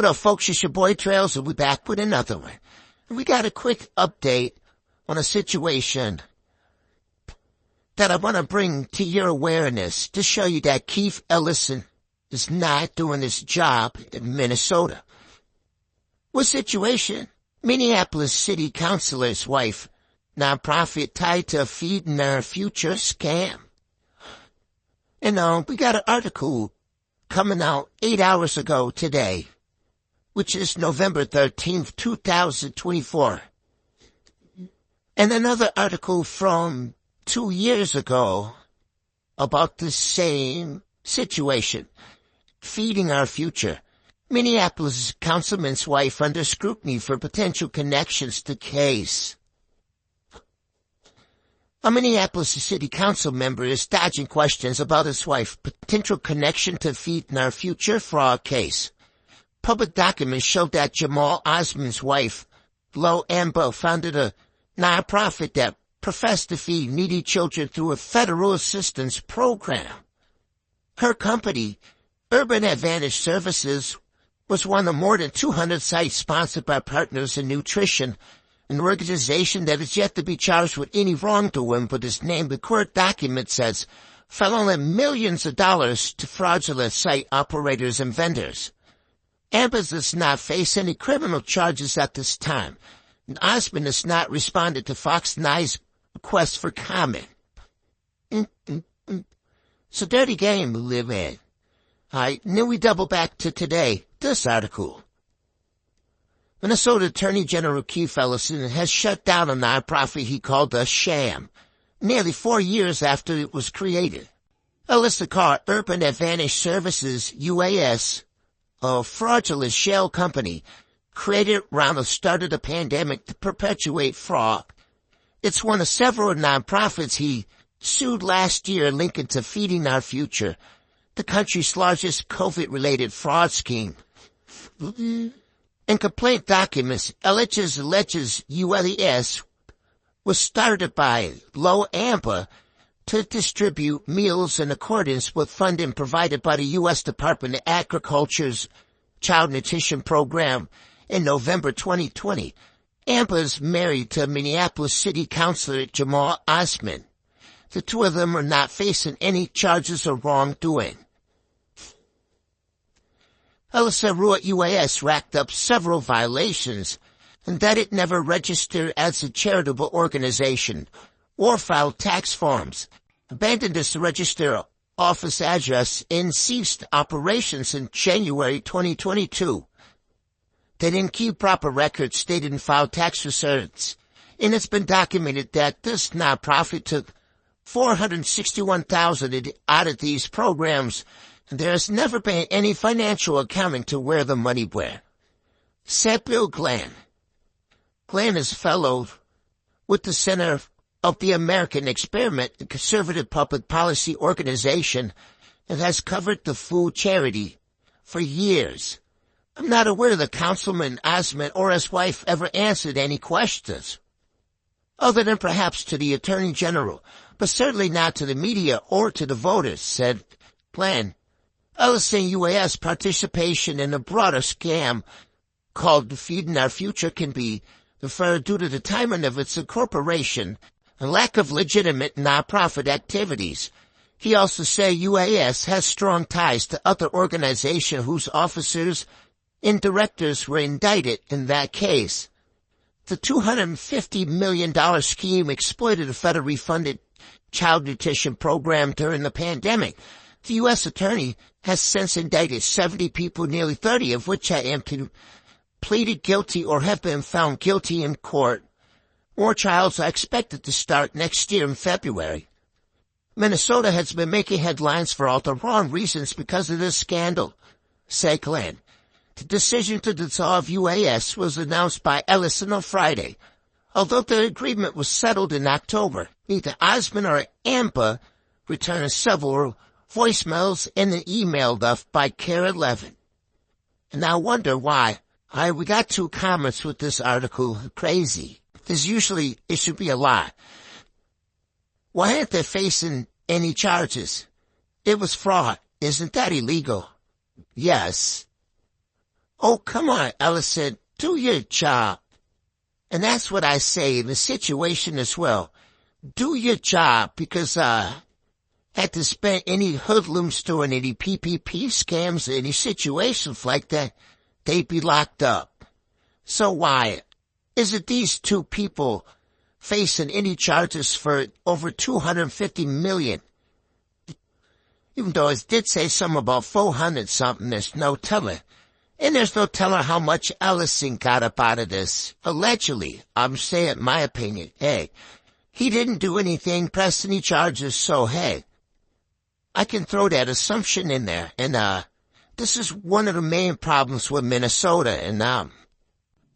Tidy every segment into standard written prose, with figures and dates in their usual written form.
What up, folks? It's your boy Trails, and we're back with another one. And we got a quick update on a situation that I want to bring to your awareness to show you that Keith Ellison is not doing his job in Minnesota. What situation? Minneapolis City Councilor's wife, nonprofit tied to a Feeding Our Future scam. And we got an article coming out 8 hours ago today, which is November 13th, 2024. And another article from 2 years ago about the same situation. Feeding Our Future. Minneapolis councilman's wife under scrutiny for potential connections to case. A Minneapolis City Council member is dodging questions about his wife's potential connection to Feeding Our Future fraud case. Public documents show that Jamal Osman's wife, Lo Ambo, founded a nonprofit that professed to feed needy children through a federal assistance program. Her company, Urban Advantage Services, was one of more than 200 sites sponsored by Partners in Nutrition, an organization that is yet to be charged with any wrongdoing, but is named the court document says funneling millions of dollars to fraudulent site operators and vendors. Amber does not face any criminal charges at this time, and Osman has not responded to Fox 9's request for comment. It's a dirty game we live in. Alright, then we double back to today, this article. Minnesota Attorney General Keith Ellison has shut down a nonprofit he called a sham, nearly 4 years after it was created. Ellison called Urban Advantage Services, UAS, a fraudulent shell company created around the start of the pandemic to perpetuate fraud. It's one of several nonprofits he sued last year linking to Feeding Our Future, the country's largest COVID-related fraud scheme. In complaint documents, alleges UAS was started by Lo Amber to distribute meals in accordance with funding provided by the U.S. Department of Agriculture's Child Nutrition Program in November 2020. Amber is married to Minneapolis City Councilor Jamal Osman. The two of them are not facing any charges of wrongdoing. Ellison wrote UAS racked up several violations, and that it never registered as a charitable organization or filed tax forms, abandoned its register office address, and ceased operations in January 2022. They didn't keep proper records, they didn't file tax returns, and it's been documented that this nonprofit took $461,000 out of these programs, and there has never been any financial accounting to where the money went. Said Bill Glenn. Glenn is fellow with the Center of the American Experiment, a conservative public policy organization that has covered the food charity for years. I'm not aware that Councilman Osman or his wife ever answered any questions, other than perhaps to the Attorney General, but certainly not to the media or to the voters, said Glenn. Ellison UAS participation in a broader scam called Feeding Our Future can be deferred due to the timing of its incorporation and lack of legitimate nonprofit activities. He also said UAS has strong ties to other organizations whose officers and directors were indicted in that case. The $250 million scheme exploited a federally funded child nutrition program during the pandemic. The U.S. Attorney has since indicted 70 people, nearly 30 of which have pleaded guilty or have been found guilty in court. More trials are expected to start next year in February. Minnesota has been making headlines for all the wrong reasons because of this scandal, said Glenn. The decision to dissolve UAS was announced by Ellison on Friday. Although the agreement was settled in October, neither Osman or Amber returned several voicemails and an email left by Kara Levin. And I wonder why. We got 2 comments with this article. Crazy. It should be a lie. Why aren't they facing any charges? It was fraud. Isn't that illegal? Yes. Oh, come on, Ellison, do your job. And that's what I say in the situation as well. Do your job, because, had to spend any hoodlums doing any PPP scams or any situations like that, they'd be locked up. So why is it these two people facing any charges for over 250 million? Even though it did say something about 400 something, there's no telling. And there's no telling how much Ellison got up out of this. Allegedly, I'm saying my opinion. Hey, he didn't do anything, press any charges, so hey, I can throw that assumption in there. And, this is one of the main problems with Minnesota. And,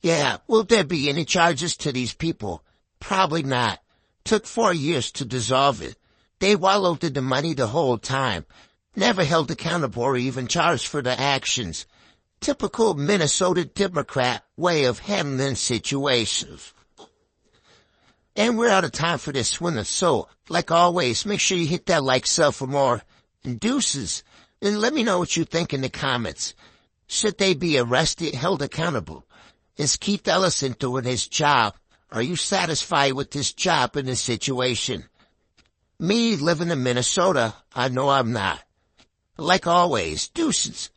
yeah, will there be any charges to these people? Probably not. Took 4 years to dissolve it. They wallowed in the money the whole time. Never held accountable or even charged for their actions. Typical Minnesota Democrat way of handling situations. And we're out of time for this one, so, like always, make sure you hit that like sub for more deuces. And let me know what you think in the comments. Should they be arrested, held accountable? Is Keith Ellison doing his job? Are you satisfied with this job in this situation? Me, living in Minnesota, I know I'm not. Like always, deuces.